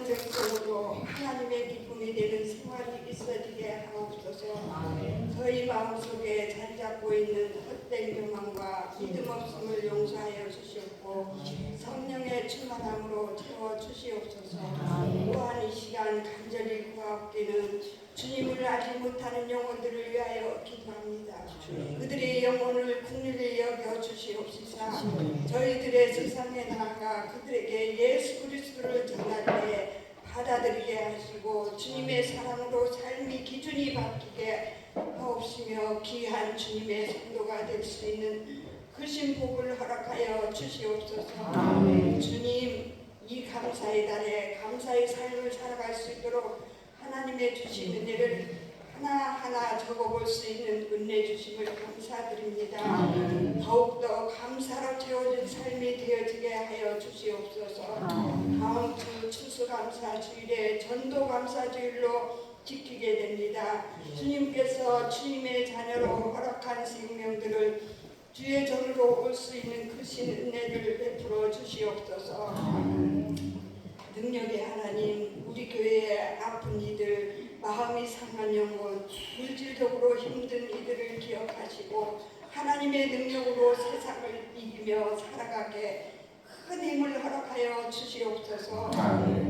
모든 백성으로 하나님의 기쁨이 되는 생활이 있어지게 하옵소서. 저희 마음속에 자리 잡고 있는 헛된 교만과 믿음 없음을 용서하여 주시옵고 성령의 충만함으로 채워 주시옵소서. 또한 이 시간 간절히 구하옵기는 주님을 알지 못하는 영혼들을 위하여 기도합니다. 그들의 영혼을 긍휼히 여겨 주시옵시사. 저희들의 세상에 나아가 그들에게 예수 그리스도를 전할 때 받아들이게 하시고 주님의 사랑으로 삶이 기준이 바뀌게 하옵시며 귀한 주님의 성도가 될 수 있는 크신 복을 허락하여 주시옵소서. 주님, 이 감사의 달에 감사의 삶을 살아갈 수 있도록 하나님의 주신 은혜를 하나하나 적어볼 수 있는 은혜 주심을 감사드립니다. 더욱더 감사로 채워진 삶이 되어지게 하여 주시옵소서. 다음 주 추수감사주일에 전도감사주일로 지키게 됩니다. 주님께서 주님의 자녀로 허락한 생명들을 주의 전으로 올 수 있는 크신 은혜를 베풀어 주시옵소서. 능력의 하나님, 우리 교회의 아픈 이들, 마음이 상한 영혼, 물질적으로 힘든 이들을 기억하시고 하나님의 능력으로 세상을 이기며 살아가게 큰 힘을 허락하여 주시옵소서.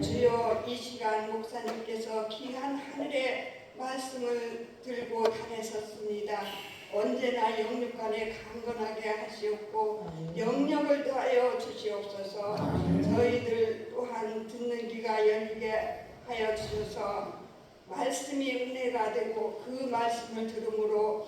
주여, 이 시간 목사님께서 귀한 하늘의 말씀을 들고 다니셨습니다. 언제나 영육간에 강건하게 하시옵고 영력을 더하여 주시옵소서. 저희들 또한 듣는 귀가 열리게 하여 주셔서 말씀이 은혜가 되고 그 말씀을 들음으로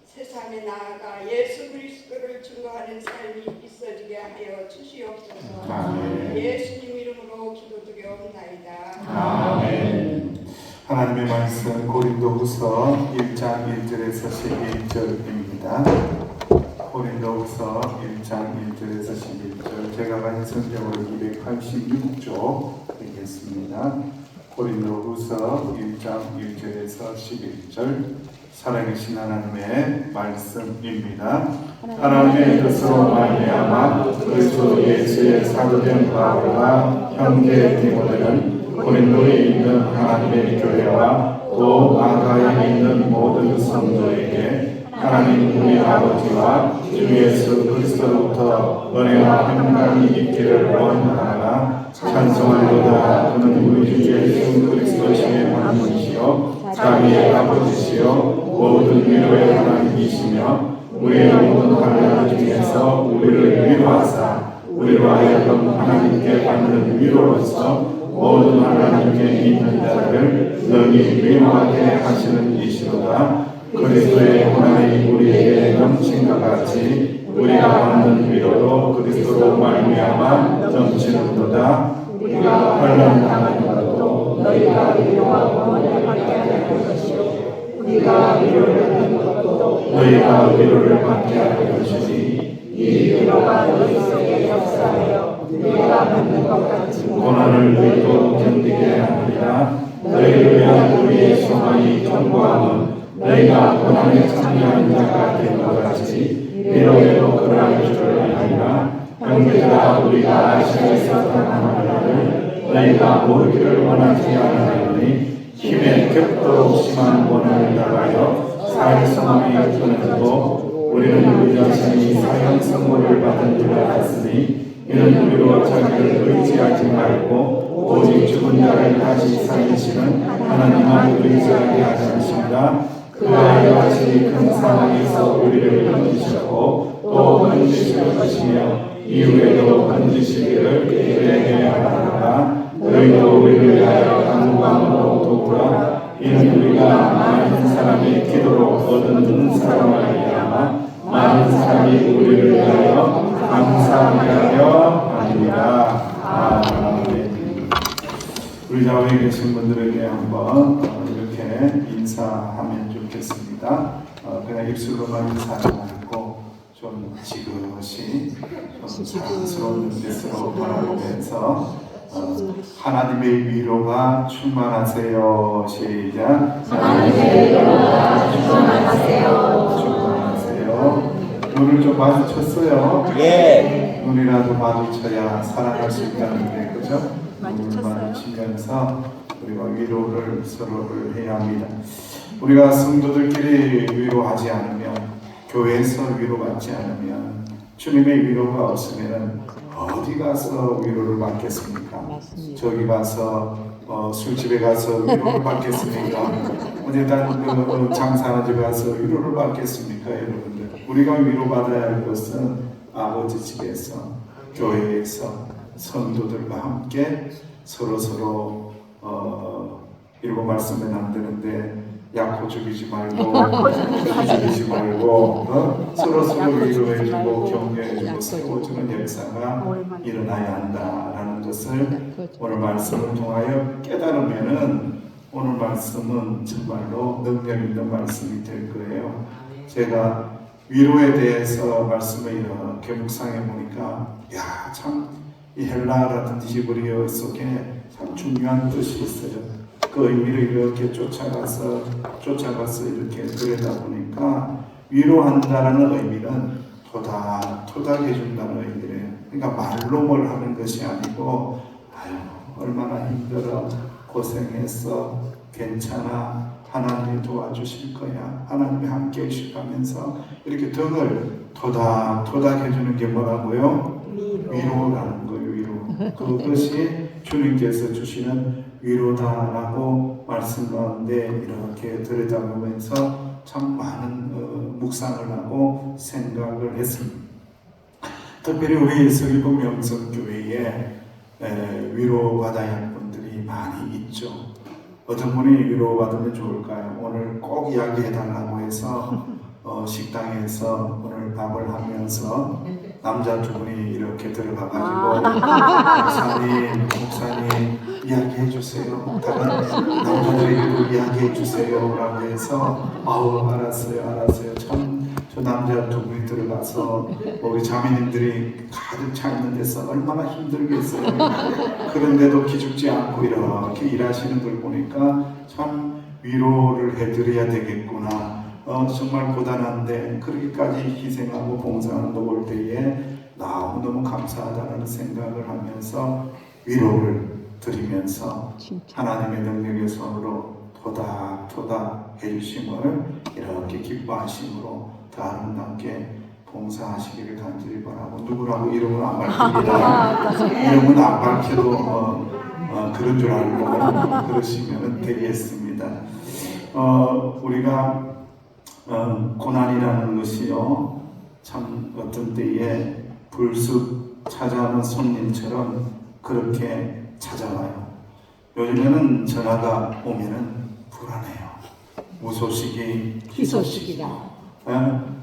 세상에 나아가 예수 그리스도를 증거하는 삶이 있어지게 하여 주시옵소서. 예수님 이름으로 기도드려옵나이다. 아멘. 하나님의 말씀 고린도후서 1장 1절에서 11절입니다. 고린도후서 1장 1절에서 11절, 제가 가진 성경으로 286쪽 되겠습니다. 고린도후서 1장 1절에서 11절, 살아계신 하나님의 말씀입니다. 하나님의 뜻으로 말미암아 그리스도 예수의 사도된 바울과 형제 디모데는 고린도에 있는 하나님의 교회와 또 아가에 있는 모든 성도에게 하나님 우리 아버지와 주 예수 그리스도로부터 은혜와 평강이 있기를 원하나 찬송하노다. 그는 우리 주 예수 그리스도의 하나님이시요 자비의 아버지시요 모든 위로의 하나님이시며 우리의 모든 환난 중에서 우리를 위로하사 우리로 하여금 하나님께 받는 위로로서 모든 환난 중에 있는 자를 능히 위로하게 하시는 이시로다. 그리스도의 고난이 우리에게 넘친것 같이 우리가 받는 위로도 그리스도로 말미암아 넘치는도다. 우리가 환난 당하더라도 너희가 위로하고 은혜를 받게 할 것이요 우리가 위로를 받는 것도 너희가 위로를 받게 할 것이니 이 위로가 너희 속에 역사하여 너희가 받는 것 같이 고난을 너희도 견디게 하리라. 너희를 위한 우리의 소망이 견고함은 너희가 고난에 참여한 자가 된 것 같이 위로에도 그러할 줄을 아니라. 형제들아, 우리가 아시아에서 당한 고난을 너희가 모르기를 원하지 않으니 힘에 격도록 심한 고난을 당하여 사회성함이 끊어지고 우리는 우리 자신이 사형 선고를 받은 줄 알았으니 이는 우리로 자기를 의지하지 말고 오직 죽은 자를 다시 살리시는 하나님만 의지하게 하셨습니다. 그 아이같이 큰 사랑에서 우리를 건지셨고 또 건지실 것이며 이후에도 건지시기를 기대하게 하노라. 너희도 우리를 위하여 간구함으로 도우라. 이는 우리가 많은 사람의 기도로 얻은 사랑을 알미암아 많은 사람이 우리를 위하여 감사하게 하려 합니다. 아멘. 우리 자리에 계신 분들에게 한번 이렇게 인사하면 좋겠습니다. 그냥 입술로만 인사하지 말고 좀 지그시 좀 사랑스러운 눈빛으로 바라보면서 하나님의 위로가 충만하세요. 시작. 하나님의 위로가 충만하세요. 충만하세요. 눈을 좀 마주쳤어요? 예. 눈이라도 마주쳐야 사랑할 수 있다는데, 그죠? 마주치면서 우리가 위로를 서로를 해야 합니다. 우리가 성도들끼리 위로하지 않으면, 교회에서 위로받지 않으면, 주님의 위로가 없으면 어디 가서 위로를 받겠습니까? 저기 가서 술집에 가서 위로를 받겠습니까? 어디 다른 장사하는 집 가서 위로를 받겠습니까? 여러분들, 우리가 위로받아야 할 것은 아버지 집에서, 교회에서 성도들과 함께 서로 일본 말씀은 안 되는데 약호 죽이지 말고 죽이지 말고 서로 위로해주고 격려해주고 세워주는 역사가 일어나야 한다라는 것을 오늘 말씀을 통하여 깨달으면은 오늘 말씀은 정말로 능력 있는 말씀이 될 거예요. 제가 위로에 대해서 말씀을 이렇게 묵상해 보니까 참 이 헬라라든지 히브리어 속에 참 중요한 뜻이 있어요. 그 의미를 이렇게 쫓아가서 이렇게 들여다보니까 위로한다라는 의미는 토닥해 준다는 의미래요. 그러니까 말로 뭘 하는 것이 아니고 얼마나 힘들어, 고생했어, 괜찮아, 하나님이 도와주실 거야, 하나님이 함께 해주시면서 이렇게 등을 토닥해 주는 게 뭐라고요? 위로라는 거예요. 위로. 그것이 주님께서 주시는 위로다라고 말씀 가운데 이렇게 들여다보면서 참 많은 묵상을 하고 생각을 했습니다. 특별히 우리 서귀포 명성교회에 위로받아야 할 분들이 많이 있죠. 어떤 분이 위로받으면 좋을까요? 오늘 꼭 이야기해달라고 해서 식당에서 오늘 밥을 하면서 남자 두 분이 이렇게 들어가가지고 목사님 이야기해 주세요. 다른 남자들에게도 이야기해 주세요 라고 해서 알았어요. 참 저 남자 두 분이 들어가서 우리 자매님들이 가득 차 있는 데서 얼마나 힘들겠어요. 그런데도 기죽지 않고 이렇게 일하시는 걸 보니까 참 위로를 해드려야 되겠구나. 정말 고단한데 그렇게까지 희생하고 봉사하는 거 볼 때에 너무너무 감사하다는 생각을 하면서 위로를 드리면서 하나님의 능력의 손으로 토닥토닥 해주심을 이렇게 기뻐하심으로 더 아름답게 봉사하시기를 간절히 바라고, 누구라고 이름은 안 밝힙니다. 이름은 안 밝혀도 그런 줄 알고 그러시면 되겠습니다. 우리가 고난이라는 것이요, 참 어떤 때에 불쑥 찾아오는 손님처럼 그렇게 찾아와요. 요즘에는 전화가 오면은 불안해요. 무소식이 희소식이다.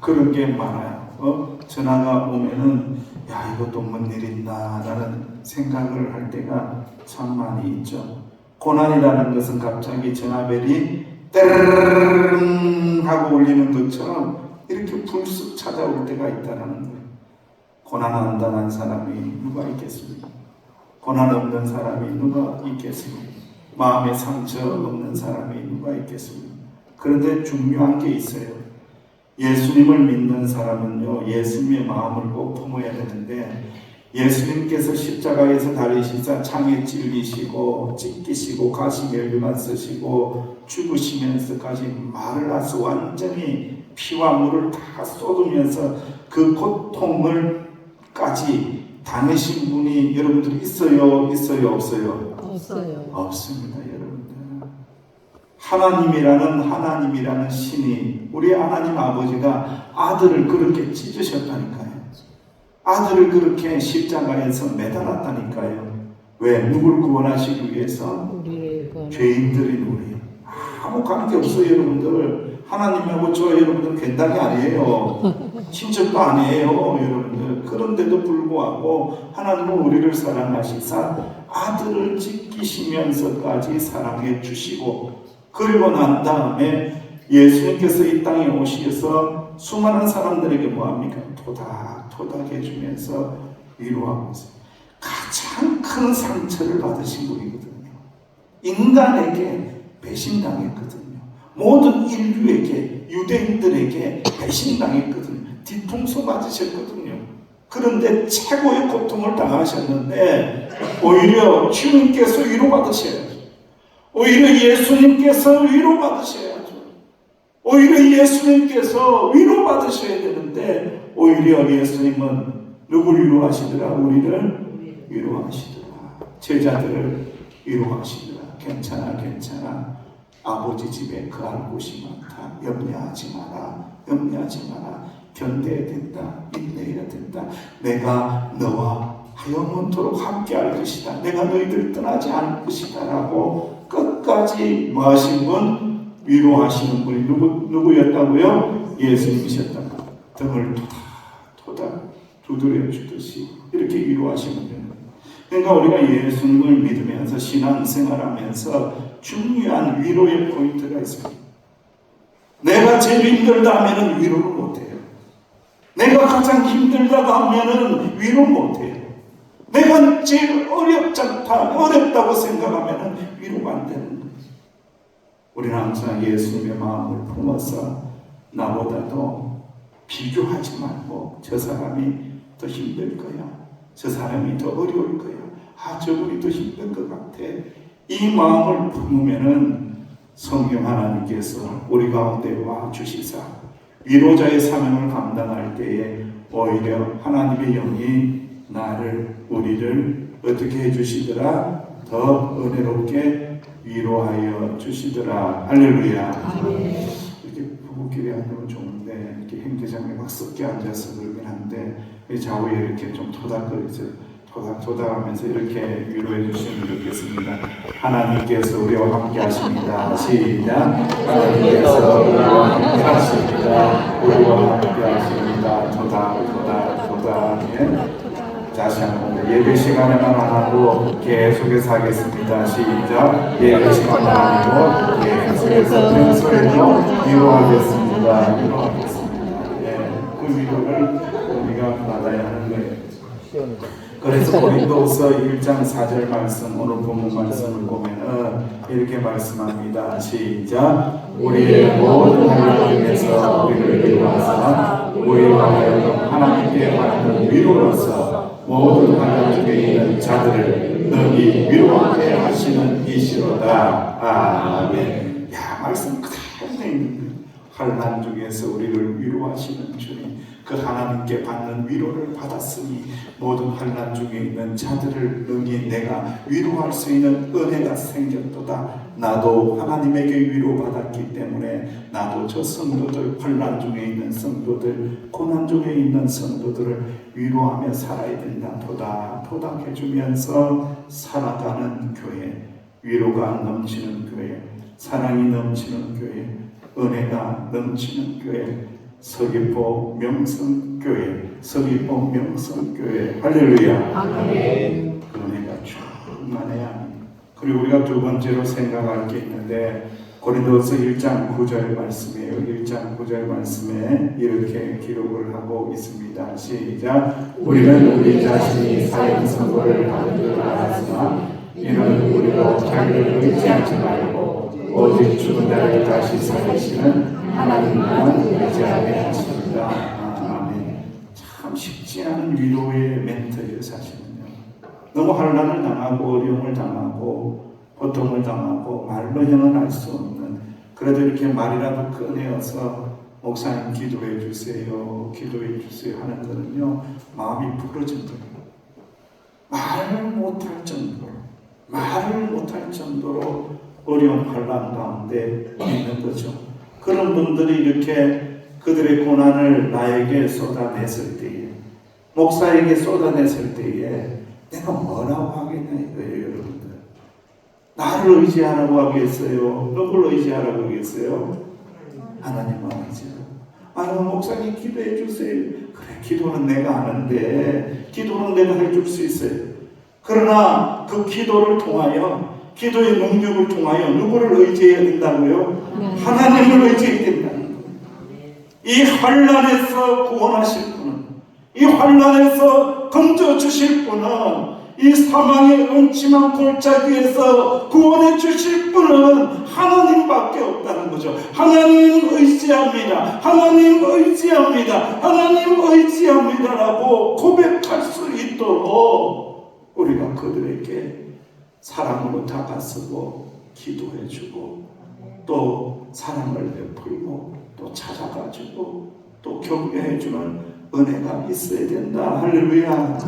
그런 게 많아요. 전화가 오면은 이것도 뭔 일 있나 라는 생각을 할 때가 참 많이 있죠. 고난이라는 것은 갑자기 전화벨이 떼르릉 하고 울리는 것처럼 이렇게 불쑥 찾아올 때가 있다는 거예요. 고난 안 당한 사람이 누가 있겠습니까? 고난 없는 사람이 누가 있겠습니까? 마음에 상처 없는 사람이 누가 있겠습니까? 그런데 중요한 게 있어요. 예수님을 믿는 사람은요, 예수님의 마음을 꼭 품어야 되는데, 예수님께서 십자가에서 달리시사 창에 찔리시고 찢기시고 가시멜류만 쓰시고 죽으시면서까지 말을 하셔 완전히 피와 물을 다 쏟으면서 그 고통을까지 당하신 분이 여러분들이 있어요? 없어요? 없습니다, 여러분들. 하나님이라는 신이, 우리 하나님 아버지가 아들을 그렇게 찢으셨다니까요. 아들을 그렇게 십자가에서 매달았다니까요. 왜? 누굴 구원하시기 위해서? 죄인들인 우리. 아무 관계 없어요, 여러분들. 하나님하고 저 여러분들 괜당이 아니에요. 친척도 아니에요, 여러분들. 그런데도 불구하고 하나님은 우리를 사랑하시사 아들을 지키시면서까지 사랑해 주시고, 그리고 난 다음에 예수님께서 이 땅에 오셔서 수많은 사람들에게 뭐합니까? 토닥토닥 해주면서 위로하고 있어요. 가장 큰 상처를 받으신 분이거든요. 인간에게 배신당했거든요. 모든 인류에게, 유대인들에게 배신당했거든요. 뒤통수 맞으셨거든요. 그런데 최고의 고통을 당하셨는데 오히려 주님께서 위로받으셔야죠. 오히려 예수님께서 위로받으셔야죠. 오히려 예수님께서 위로받으셔야 되는데 오히려 예수님은 누구를 위로하시더라? 우리를 위로하시더라. 제자들을 위로하시더라. 괜찮아 괜찮아. 아버지 집에 거할 곳이 많다. 염려하지 마라. 염려하지 마라. 견뎌야 된다. 인내해야 된다. 내가 너와 영원토록 함께할 것이다. 내가 너희들 떠나지 않을 것이다. 라고 끝까지 뭐 하신 분? 위로하시는 분이 누구였다고요? 예수님이셨다. 등을 토닥토닥 두드려 주듯이 이렇게 위로하시는 분. 그러니까 우리가 예수님을 믿으면서 신앙생활하면서 중요한 위로의 포인트가 있습니다. 내가 제일 힘들다 하면 위로를 못해요. 내가 가장 힘들다고 하면 위로 못해요. 내가 제일 어렵다고 생각하면 위로가 안 되는 거예요. 우리는 항상 예수님의 마음을 품어서 나보다도 비교하지 말고 저 사람이 더 힘들 거야. 저 사람이 더 어려울 거야. 저분이 더 힘든 것 같아. 이 마음을 품으면은 성령 하나님께서 우리 가운데 와 주시사 위로자의 사명을 감당할 때에 오히려 하나님의 영이 우리를 어떻게 해주시더라? 더 은혜롭게 위로하여 주시더라. 할렐루야. 이렇게 부부끼리 앉으면 좋은데 이렇게 행대장에 막 섞여 앉아서 그러긴 한데 좌우에 이렇게 좀 토닥거리죠. 토닥토닥하면서 이렇게 위로해 주시면 좋겠습니다. 하나님께서 우리와 함께 하십니다. 시작. 하나님께서 우리와 함께 하십니다. 우리와 함께 하십니다. 토닥토닥. 다시 한번 예배 시간에만 안 하고 계속해서 하겠습니다. 시작. 예배 시간만 아니고 계속해서 평소에도 위로하겠습니다. 그 위로를 우리가 받아야 하는 거예요. 그래서 고린도후서 1장 4절 말씀, 오늘 본문 말씀을 보면 이렇게 말씀합니다. 시작. 우리의 모든 환난 중에서 우리를 위로하사 우리와 하여금 하나님께 받는 위로로서 모든 환난 중에 있는 자들을 능히 위로하게 하시는 이시로다. 아멘. 야, 말씀 그대로 있는 거예요. 환난 중에서 우리를 위로하시는 주님, 그 하나님께 받는 위로를 받았으니 모든 환난 중에 있는 자들을 능히 내가 위로할 수 있는 은혜가 생겼도다. 나도 하나님에게 위로받았기 때문에 나도 저 성도들, 환난 중에 있는 성도들, 고난 중에 있는 성도들을 위로하며 살아야 된다. 토닥해주면서 살아가는 교회, 위로가 넘치는 교회, 사랑이 넘치는 교회, 은혜가 넘치는 교회, 서귀포 명성교회, 서귀포 명성교회. 할렐루야. 아멘. 그 은혜가 충만해야 합니다. 그리고 우리가 두 번째로 생각할 게 있는데 고린도서 1장 9절 말씀이에요. 1장 9절 말씀에 이렇게 기록을 하고 있습니다. 시작. 우리는 우리 자신이 사형 선고를 받은 줄 알았으나 이는 우리로 자기를 의지하지 말고 오직 죽은 자를 다시 살리시는 하나님만 의지하게 하십니다. 아멘. 참 쉽지 않은 위로의 멘트예요. 사실은요. 너무 환난을 당하고 어려움을 당하고 고통을 당하고 말로 형언할 수 없는, 그래도 이렇게 말이라도 꺼내어서 목사님 기도해 주세요, 기도해 주세요 하는 거는요, 마음이 부러진 거예요. 말을 못할 정도로 어려운 환난 가운데 있는 거죠. 그런 분들이 이렇게 그들의 고난을 나에게 쏟아냈을 때에, 목사에게 쏟아냈을 때에 내가 뭐라고 하겠냐 이거예요. 여러분들, 나를 의지하라고 하겠어요? 누굴 의지하라고 하겠어요? 하나님만 의지하라고. 아유, 목사님 기도해 주세요. 그래, 기도는 내가 하는데, 기도는 내가 해줄 수 있어요. 그러나 그 기도를 통하여, 기도의 능력을 통하여 누구를 의지해야 된다고요? 하나님을 의지해야 된다는 거예요. 이 환난에서 구원하실 분은, 이 환난에서 건져주실 분은, 이 사망의 음침한 골짜기에서 구원해 주실 분은 하나님밖에 없다는 거죠. 하나님을 의지 의지합니다. 하나님 의지합니다. 하나님 의지합니다라고 고백할 수 있도록 우리가 그들에게 사랑으로 다가서고 기도해주고 또 사랑을 베풀고 또 찾아가지고 또 격려해주는 은혜가 있어야 된다. 할렐루야.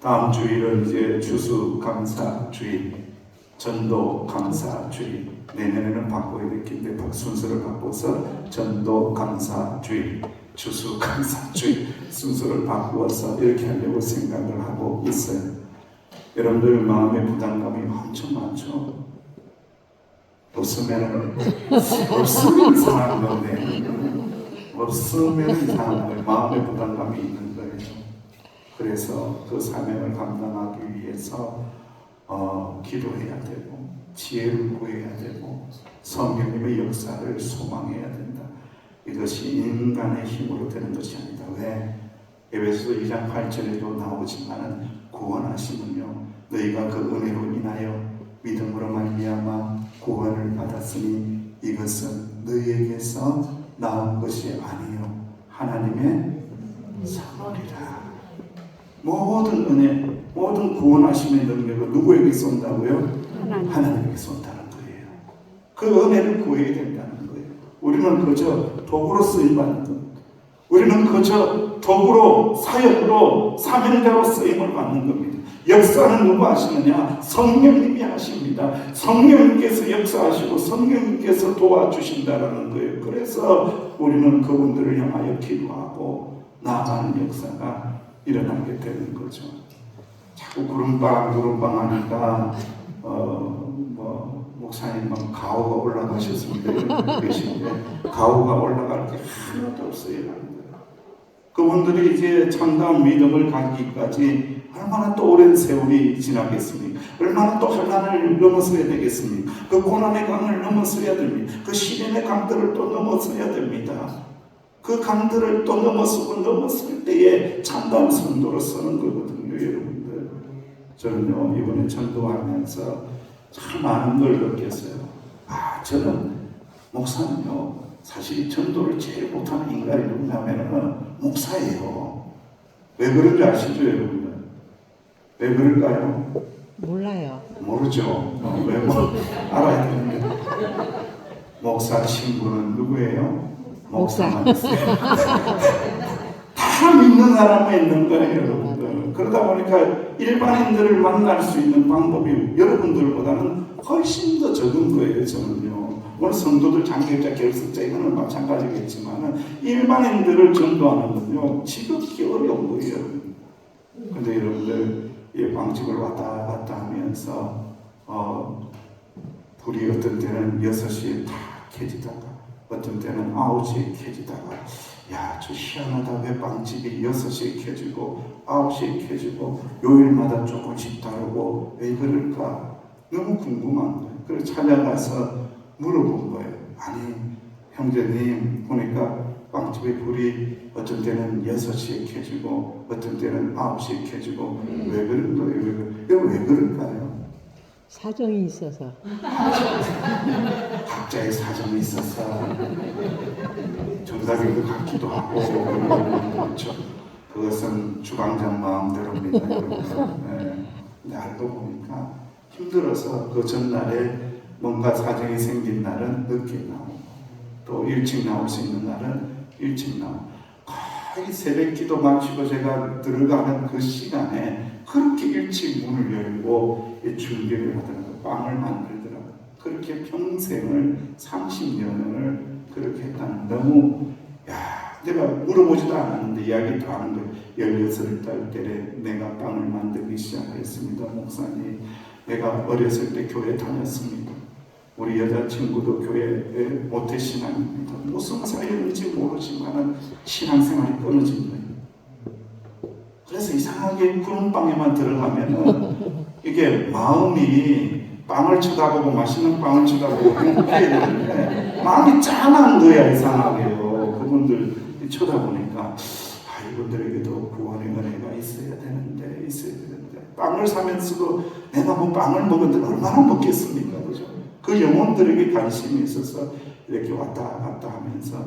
다음 주일은 이제 추수감사주일, 전도감사주일, 내년에는 바꿔야 되겠는데 순서를 바꿔서 전도감사주일, 추수감사주일 순서를 바꾸어서 이렇게 하려고 생각을 하고 있어요. 여러분들 마음의 부담감이 엄청 많죠. 없으면 이상한 건데, 없으면 이상한 거예요. 마음의 부담감이 있는 거예요. 그래서 그 사명을 감당하기 위해서 기도해야 되고 지혜를 구해야 되고 성령님의 역사를 소망해야 된다. 이것이 인간의 힘으로 되는 것이 아니다. 왜? 에베소서 2장 8절에도 나오지만은 구원하심은요 너희가 그 은혜로 인하여 믿음으로 말미암아 구원을 받았으니 이것은 너희에게서 나온 것이 아니요 하나님의 선물이라. 모든 은혜, 모든 구원하심의 능력을 누구에게서 온다고요? 하나님에게서 온다는 거예요. 그 은혜를 구해야 된다는 거예요. 우리는 그저 도구로 쓰임받는 것, 우리는 그저 도구로, 사역으로, 사명자로 쓰임을 받는 겁니다. 역사는 누구 하시느냐? 성령님이 하십니다. 성령님께서 역사하시고 성령님께서 도와주신다라는 거예요. 그래서 우리는 그분들을 향하여 기도하고 나아가는 역사가 일어나게 되는 거죠. 자꾸 구름빵 하니까 목사님은 가오가 올라가셨습니다. 이런 계신데 가오가 올라갈 게 하나도 없어요. 그분들이 이제 참다운 믿음을 갖기까지 얼마나 또 오랜 세월이 지나겠습니까? 얼마나 또 환난을 넘어서야 되겠습니까? 그 고난의 강을 넘어서야 됩니다. 그 시련의 강들을 또 넘어서야 됩니다. 그 강들을 또 넘었을 때에 참다운 선도로 서는 거거든요, 여러분들. 저는요 이번에 전도하면서 참 많은 걸 느꼈어요. 저는 목사는요 사실 전도를 제일 못하는 인간이 누구냐면은 목사예요. 왜 그런지 아시죠, 여러분들? 왜 그럴까요? 몰라요. 모르죠. 왜 알아야 되는데. 목사 친구는 누구예요? 목사만 있어요. 다 믿는 사람만 있는 거예요, 여러분들. 그러다 보니까 일반인들을 만날 수 있는 방법이 여러분들보다는 훨씬 더 적은 거예요, 저는요. 물론 성도들, 장교자, 결석자 이거는 마찬가지겠지만 일반인들을 전도하는 건요 지극히 어려운 거예요. 근데 여러분들 이 방직을 왔다 갔다 하면서 불이 어떤 때는 6시에 다 켜지다가 어떤 때는 9시에 켜지다가 저 희한하다. 왜 빵집이 6시에 켜지고 9시에 켜지고 요일마다 조금씩 다르고 왜 그럴까? 너무 궁금한 거예요. 그래서 찾아가서 물어본 거예요. 아니 형제님 보니까 빵집의 불이 어떤 때는 6시에 켜지고 어떤 때는 9시에 켜지고 왜 그런 거예요? 왜 그럴까요? 사정이 있어서. 각자의 사정이 있어서 정답인 것 같기도 하고 그렇죠. 그것은 주방장 마음대로입니다, 여러분. 근데 알고 보니까 힘들어서 그 전날에 뭔가 사정이 생긴 날은 늦게 나오고 또 일찍 나올 수 있는 날은 일찍 나오고 거의 새벽 기도 마치고 제가 들어가는 그 시간에 그렇게 일찍 문을 열고 준비를 하더라고요. 빵을 만들더라고요. 그렇게 평생을 30년을 그렇게 했다는 너무 내가 물어보지도 않았는데 이야기도 하는 거예요. 16살 때 내가 빵을 만들기 시작했습니다. 목사님, 내가 어렸을 때 교회 다녔습니다. 우리 여자친구도 교회에 모태신앙입니다. 무슨 사이인지 모르지만 신앙생활이 끊어진 거예요. 그래서 이상하게 구름빵에만 들어가면은 이게 마음이 빵을 쳐다보고 맛있는 빵을 쳐다보고 행복해야 되는데 마음이 짠한 거야, 이상하게요. 그분들 쳐다보니까 이분들에게도 구원의 은혜가 있어야 되는데 빵을 사면서도 내가 뭐 빵을 먹었는데 얼마나 먹겠습니까, 그죠? 그 영혼들에게 관심이 있어서 이렇게 왔다 갔다 하면서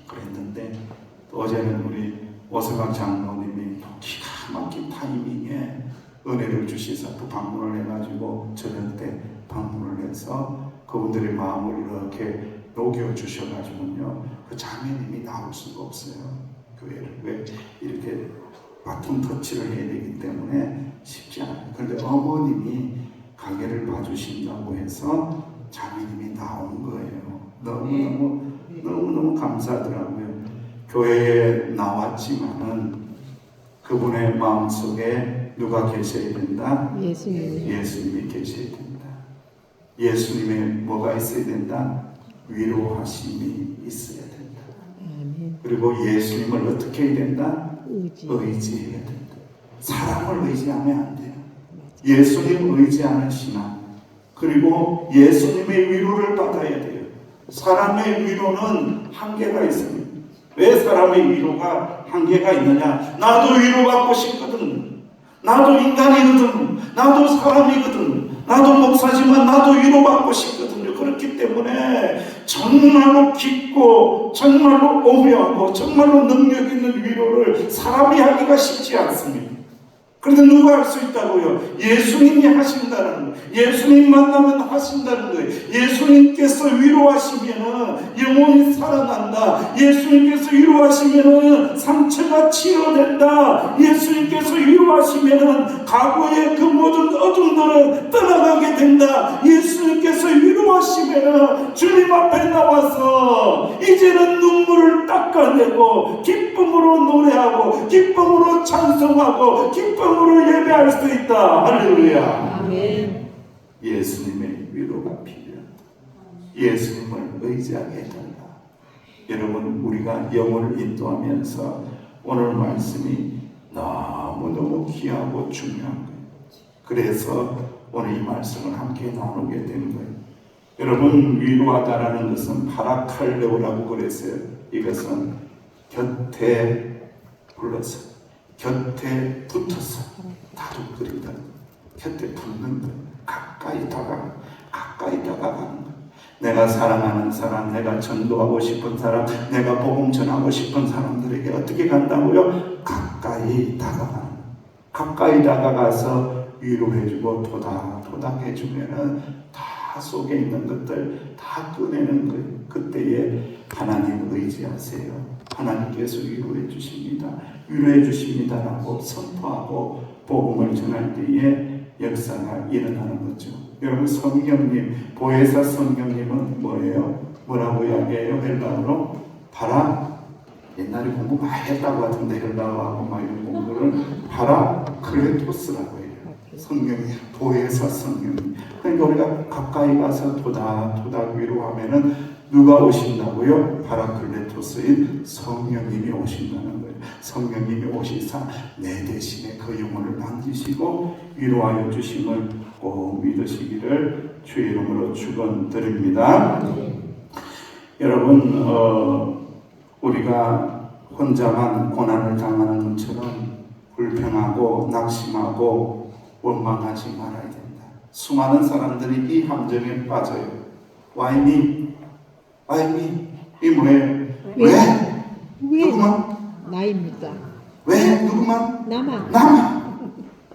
그랬는데, 어제는 우리 오세박 장로님이 기가 막힌 타이밍에 은혜를 주시사 또 방문을 해가지고 저녁 때 방문을 해서 그분들의 마음을 이렇게 녹여주셔가지고요, 그 자매님이 나올 수가 없어요. 교회를. 왜? 이렇게 바톤 터치를 해야 되기 때문에 쉽지 않아요. 그런데 어머님이 가게를 봐주신다고 해서 자매님이 나온 거예요. 너무너무 감사하더라고요. 교회에 나왔지만은 그분의 마음속에 누가 계셔야 된다? 예수님이 계셔야 된다. 예수님의 뭐가 있어야 된다? 위로하심이 있어야 된다. 그리고 예수님을 어떻게 해야 된다? 의지해야 된다. 사람을 의지하면 안 돼요. 예수님 의지 않으시나, 그리고 예수님의 위로를 받아야 돼요. 사람의 위로는 한계가 있습니다. 왜 사람의 위로가 한계가 있느냐? 나도 위로받고 싶거든. 나도 인간이거든. 나도 사람이거든. 나도 목사지만 나도 위로받고 싶거든요. 그렇기 때문에 정말로 깊고 정말로 오묘하고 정말로 능력 있는 위로를 사람이 하기가 쉽지 않습니다. 그런데 누가 할 수 있다고요? 예수님이 하신다는 거예요. 예수님 만나면 하신다는 거예요. 예수님께서 위로하시면 영혼이 살아난다. 예수님께서 위로하시면 상처가 치료된다. 예수님께서 위로하시면 과거의 그 모든 어둠들은 떠나가게 된다. 예수님께서 위로하시면 주님 앞에 나와서 이제는 눈물을 닦아내고 기쁨으로 노래하고 기쁨으로 찬송하고 기쁨으로 예배할 수 있다. 할렐루야. 아멘. 예수님의 위로가 필요하다. 예수님을 의지하게 해달라. 여러분, 우리가 영혼을 인도하면서 오늘 말씀이 너무너무 귀하고 중요한 거예요. 그래서 오늘 이 말씀을 함께 나누게 된 거예요. 여러분, 위로하다라는 것은 파라칼레오라고 그랬어요. 이것은 곁에 불러서, 곁에 붙어서 다독거린다. 곁에 붙는 것, 가까이 다가가는 것. 내가 사랑하는 사람, 내가 전도하고 싶은 사람, 내가 복음 전하고 싶은 사람들에게 어떻게 간다고요? 가까이 다가가는 것. 가까이 다가가서 위로해주고 토닥해주면은 다 속에 있는 것들 다 꺼내는 거예요. 그때에 하나님 의지하세요. 하나님께서 위로해 주십니다. 위로해 주십니다라고 선포하고 복음을 전할 때에 역사가 일어나는 거죠. 여러분, 성경님, 보혜사 성경님은 뭐예요? 뭐라고 이야기해요? 헬라어로 옛날에 공부 많이 했다고 하던데 헬라어하고 막 이런 공부를 파라클레토스라고 해요. 성경이 보혜사 성경님. 그러니까 우리가 가까이 가서 토닥토닥 위로하면은 누가 오신다고요? 파라클레토스인 성령님이 오신다는 거예요. 성령님이 오시사 내 대신에 그 영혼을 남기시고 위로하여 주심을 꼭 믿으시기를 주의 이름으로 축원드립니다. 여러분, 우리가 혼자만 고난을 당하는 것처럼 불평하고 낙심하고 원망하지 말아야 된다. 수많은 사람들이 이 함정에 빠져요. Why me? 이 뭐예요? 왜? 누구만? 나입니다. 왜? 누구만? 나만.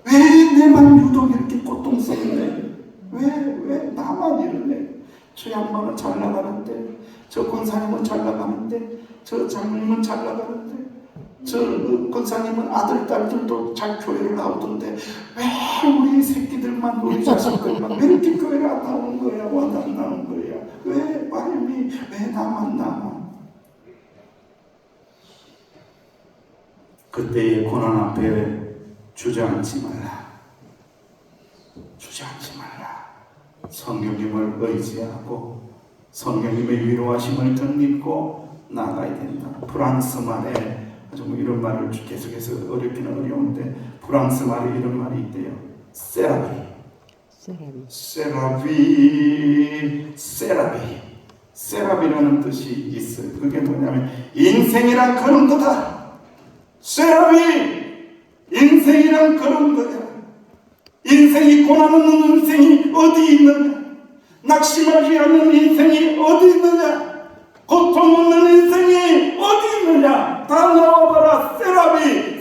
왜 내만 유독 이렇게 고통스럽네? 왜 나만 이러네? 저 양반은 잘 나가는데, 저 권사님은 잘 나가는데, 저 장로님은 잘 나가는데, 저 권사님은 아들, 딸들도 잘 교회를 나오던데 왜 우리 새끼들만, 우리 자식들만 왜 이렇게 교회를 안 나오는 거야? 와, 안 나오는 거야? 왜 말미? 왜 나만? 그때의 고난 앞에 주저앉지 말라. 성령님을 의지하고 성령님의 위로하심을 덧입고 나가야 된다. 프랑스 말에 좀 이런 말을 계속해서 어렵기는 어려운데 프랑스 말에 이런 말이 있대요. 세라비라는 뜻이 있어요. 그게 뭐냐면 인생이란 그런 거다. 세라비, 인생이란 그런 거야. 인생이 고난 없는 인생이 어디 있느냐? 낙심하지 않는 인생이 어디 있느냐? 고통 없는 인생이 어디 있느냐? 다 나와봐라. 세라비.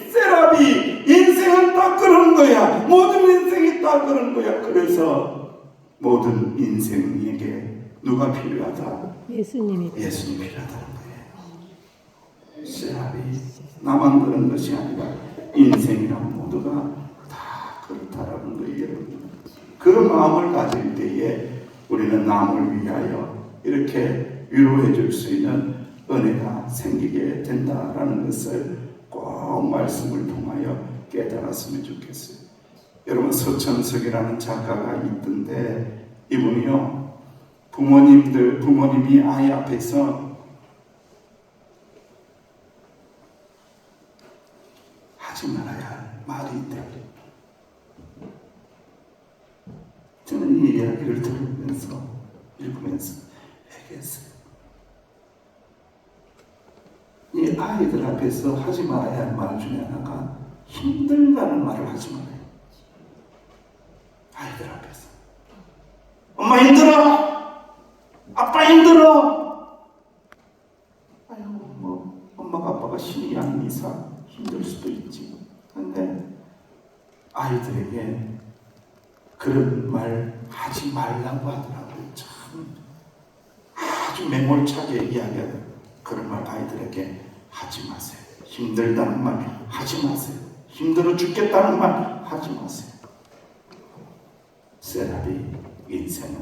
인생은 다 그런 거야. 모든 인생이 다 그런 거야. 그래서 모든 인생에게 누가 필요하다? 예수님이 예수님이 필요하다는 거예요. 세라비. 나만 그런 것이 아니라 인생이란 모두가 다 그렇다라는 거예요. 여러분. 그런 마음을 가질 때에 우리는 남을 위하여 이렇게 위로해 줄 수 있는 은혜가 생기게 된다라는 것을 꼭 말씀을 통하여 깨달았으면 좋겠어요. 여러분, 서천석이라는 작가가 있던데 이분이요, 부모님이 아이 앞에서 하지 말아야 할 말이 있대요. 저는 이 이야기를 들으면서 읽으면서 회개했어요. 이 아이들 앞에서 하지 말아야 할 말 중에 하나가 힘들다는 말을 하지 말아요. 아이들 앞에서 엄마 힘들어, 아빠 힘들어. 아유, 뭐 엄마가 아빠가 신이 아닌 이상 힘들 수도 있지. 근데 아이들에게 그런 말 하지 말라고 하더라고요. 참 아주 매몰차게 이야기하더라고요. 그런 말 아이들에게 하지 마세요. 힘들다는 말 하지 마세요. 힘들어 죽겠다는 말 하지 마세요. 세라비, 인생은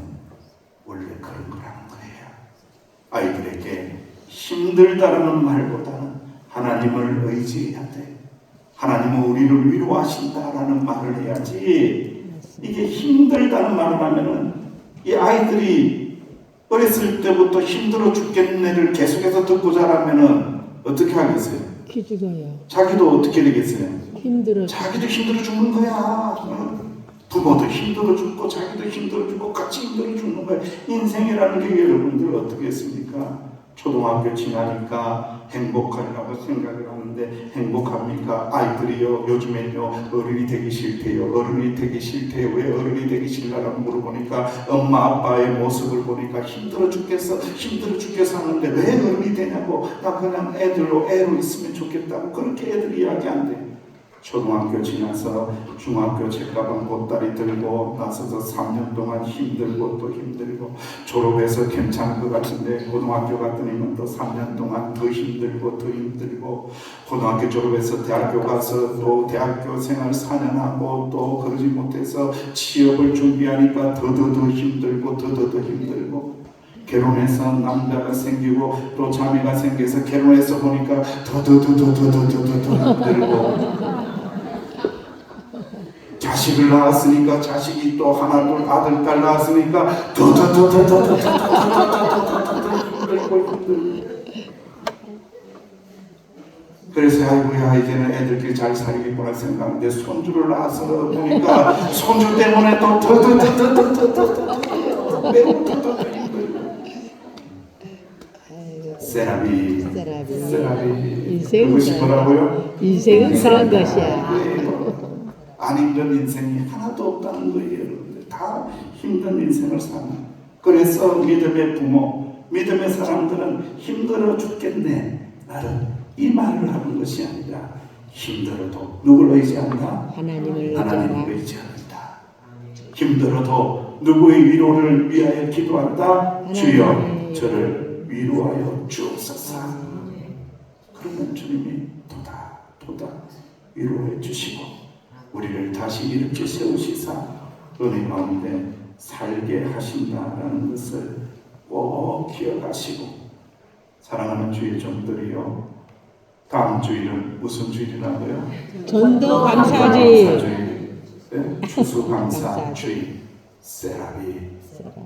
원래 그런 거라는 거예요. 아이들에게 힘들다라는 말보다는 하나님을 의지해야 돼. 하나님은 우리를 위로하신다라는 말을 해야지. 이게 힘들다는 말을 하면은 이 아이들이 어렸을 때부터 힘들어 죽겠네를 계속해서 듣고 자라면은 어떻게 하겠어요? 기죽어요. 자기도 어떻게 되겠어요? 힘들어. 자기도 힘들어 죽는 거야. 부모도 힘들어 죽고 자기도 힘들어 죽고 같이 힘들어 죽는 거야. 인생이라는 게 여러분들 어떻게 했습니까? 초등학교 지나니까 행복하리라고 생각을 하는데 행복합니까? 아이들이요, 요즘에요, 어른이 되기 싫대요. 어른이 되기 싫대요. 왜 어른이 되기 싫냐고 물어보니까 엄마 아빠의 모습을 보니까 힘들어 죽겠어 하는데 왜 어른이 되냐고. 나 그냥 애로 있으면 좋겠다고 그렇게 애들이 이야기한대. 초등학교 지나서 중학교 책가방 보따리 들고 나서서 3년 동안 힘들고 또 힘들고 졸업해서 괜찮을 것 같은데 고등학교 갔더니만 또 3년 동안 더 힘들고 고등학교 졸업해서 대학교 가서 또 대학교 생활 4년 하고 또 그러지 못해서 취업을 준비하니까 더 힘들고 결혼해서 남자가 생기고 또 자매가 생겨서 결혼해서 보니까 더 힘들고 자식을 낳았으니까 자식이 또 하나 둘 아들 딸 낳았으니까 더 힘들고 그래서 아이고야 이제는 애들끼리 잘 살겠구나 생각하는데 손주를 낳아서 보니까 손주 때문에 또 매우 세라비 인생은 뭐라고요? 인생은 그런 것이야. 안 힘든 인생이 하나도 없다는 거예요. 여러분들 다 힘든 인생을 사는. 그래서 믿음의 부모, 믿음의 사람들은 힘들어 죽겠네 나는 이 말을 하는 것이 아니라 힘들어도 누굴 의지한다? 하나님을 의지한다. 힘들어도 누구의 위로를 위하여 기도한다? 주여 저를 위로하여 주옵소서. 그러면 주님이 도다 위로해 주시고 우리를 다시 일으켜 세우시사 은혜 가운데 살게 하신다라는 것을 꼭 기억하시고 사랑하는 주의 종들이요, 다음 주일은 무슨 주일이라고요? 전도감사주일, 추수감사주일. 세라비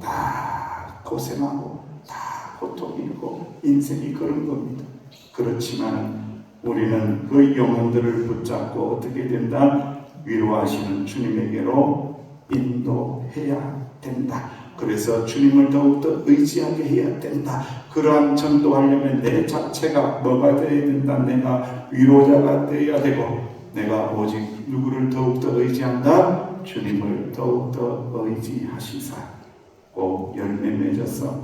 다 고생하고 다 고통이고 인생이 그런 겁니다. 그렇지만 우리는 그 영혼들을 붙잡고 어떻게 된다? 위로하시는 주님에게로 인도해야 된다. 그래서 주님을 더욱더 의지하게 해야 된다. 그러한 전도하려면 내 자체가 뭐가 되어야 된다? 내가 위로자가 되어야 되고 내가 오직 누구를 더욱더 의지한다? 주님을 더욱더 의지하시사 꼭 열매 맺어서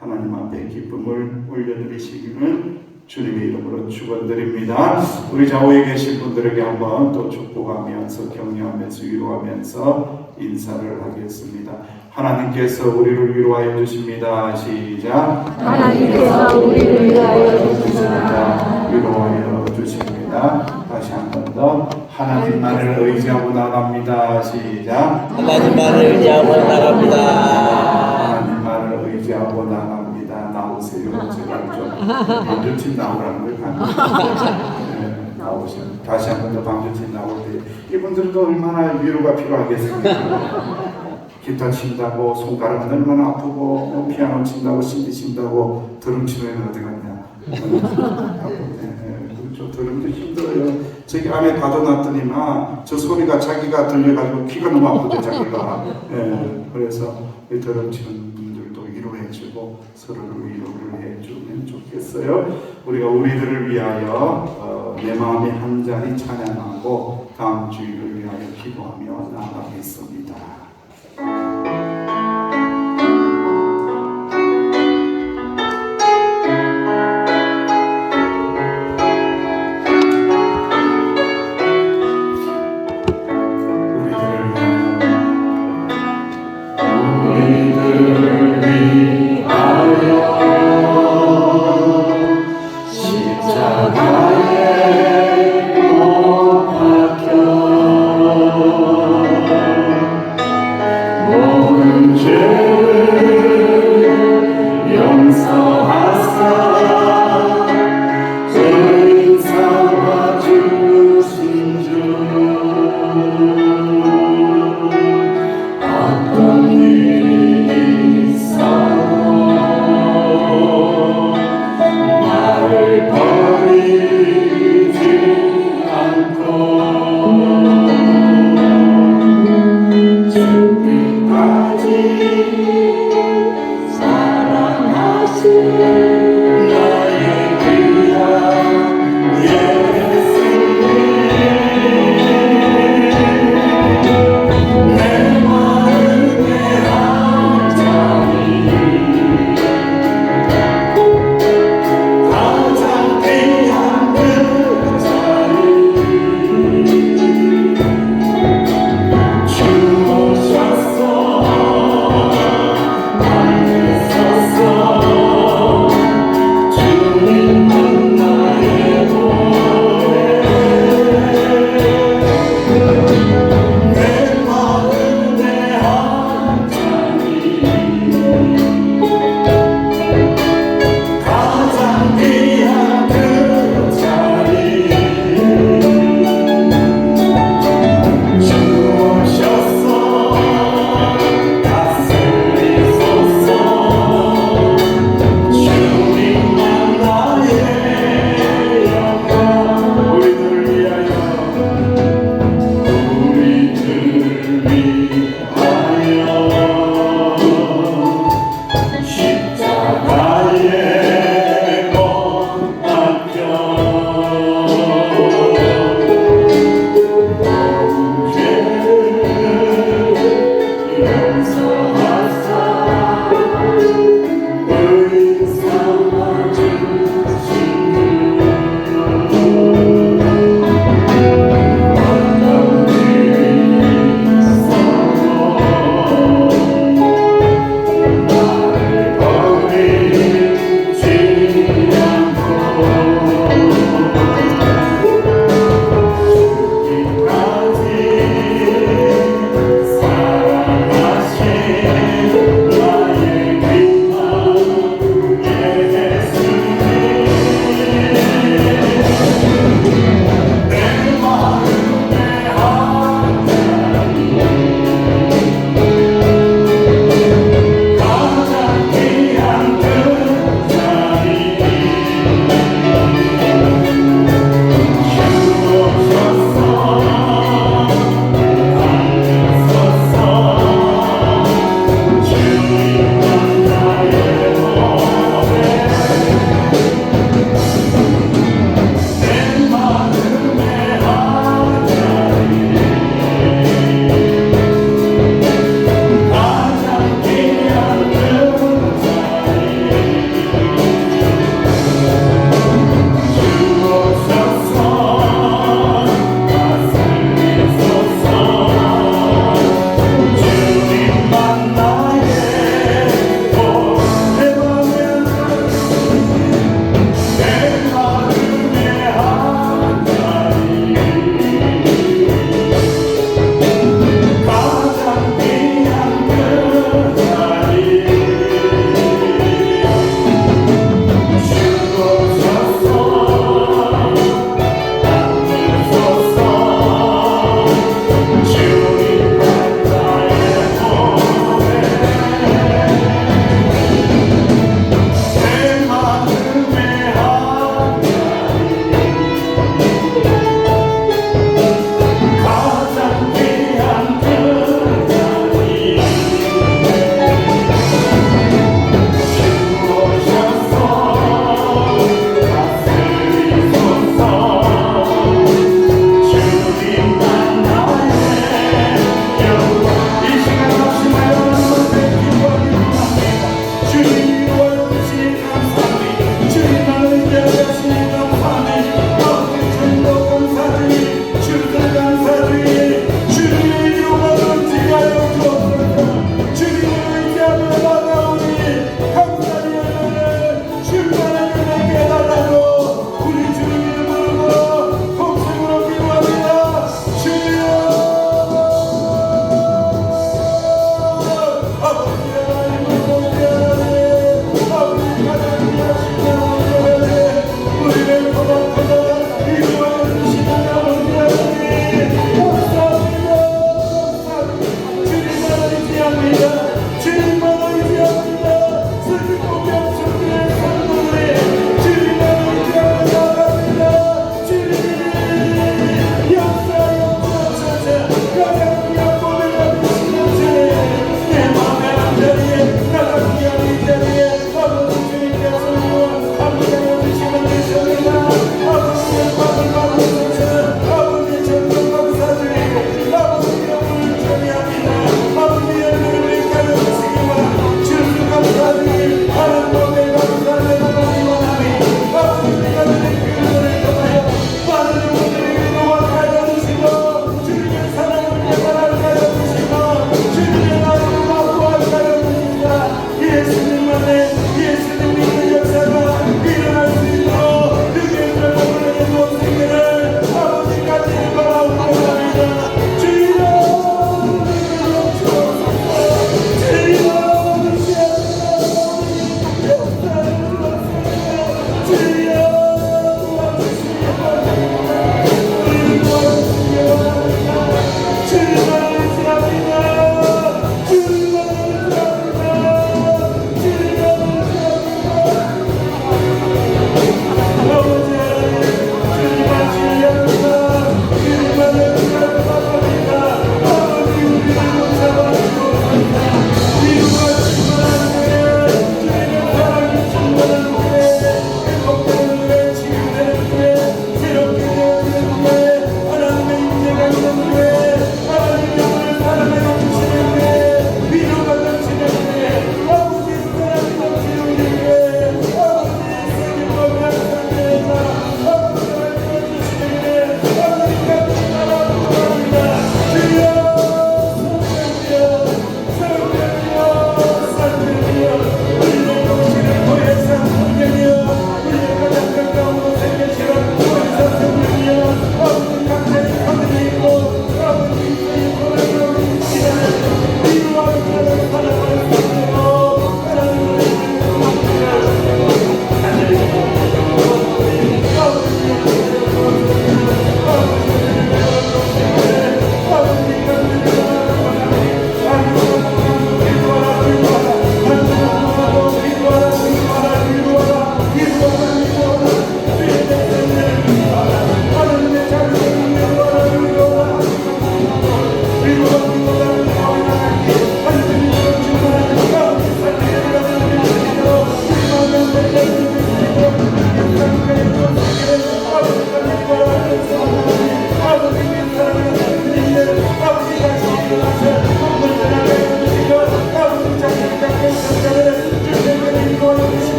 하나님 앞에 기쁨을 올려드리시기를 주님의 이름으로 축원드립니다. 우리 좌우에 계신 분들에게 한번 또 축복하면서 격려하면서 위로하면서 인사를 하겠습니다. 하나님께서 우리를 위로하여 주십니다. 시작. 하나님께서 우리를 위하여 주십니다. 위로하여 주십니다. 다시 한 번 더 하나님만을 의지하고 나갑니다. 시작. 하나님만을 의지하고 나갑니다. 하나님만을 의지하고 나갑니다. 나오세요. 제가 좀 방주팀 나오라는 걸 가는 나오시면 다시 한 번 더 방주팀 나올 때 이분들도 얼마나 위로가 필요하겠습니까? 기타 친다고 손가락은 얼마나 아프고 피아노 친다고 CD 친다고 드럼 치면 어디 갔냐? 그렇죠. 드럼도 힘들어요. 저기 안에 가둬놨더니만 저 소리가 자기가 들려가지고 귀가 너무 아프죠 자기가. 그래서 이 드럼 치는 분들도 위로해주고 서로를 위로를 해주면 좋겠어요. 우리가 우리들을 위하여 내 마음의 한 자리 찬양하고 다음 주일을 위하여 기도하며 나아가겠습니다.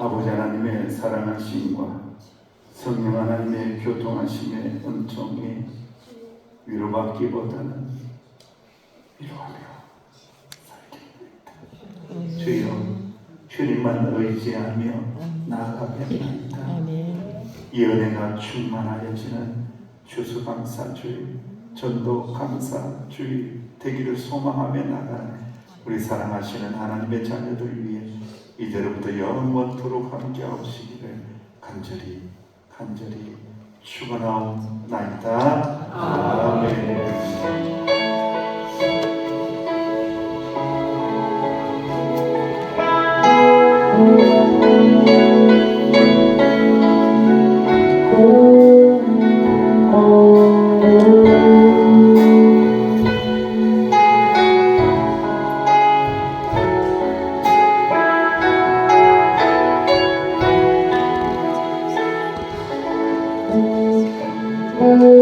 아버지 하나님의 사랑하심과 성령 하나님의 교통하심의 은총이 위로받기보다는 위로하며 살게 됩니다. 주여 주님만 의지하며 나아가겠나이다. 이 은혜가 충만하여지는 주수감사주의 전도 감사주의 되기를 소망하며 나가는 우리 사랑하시는 하나님의 자녀들 위해 이제로부터 영원토록 함께하시기를 간절히 축원하옵나이다. 아멘. 오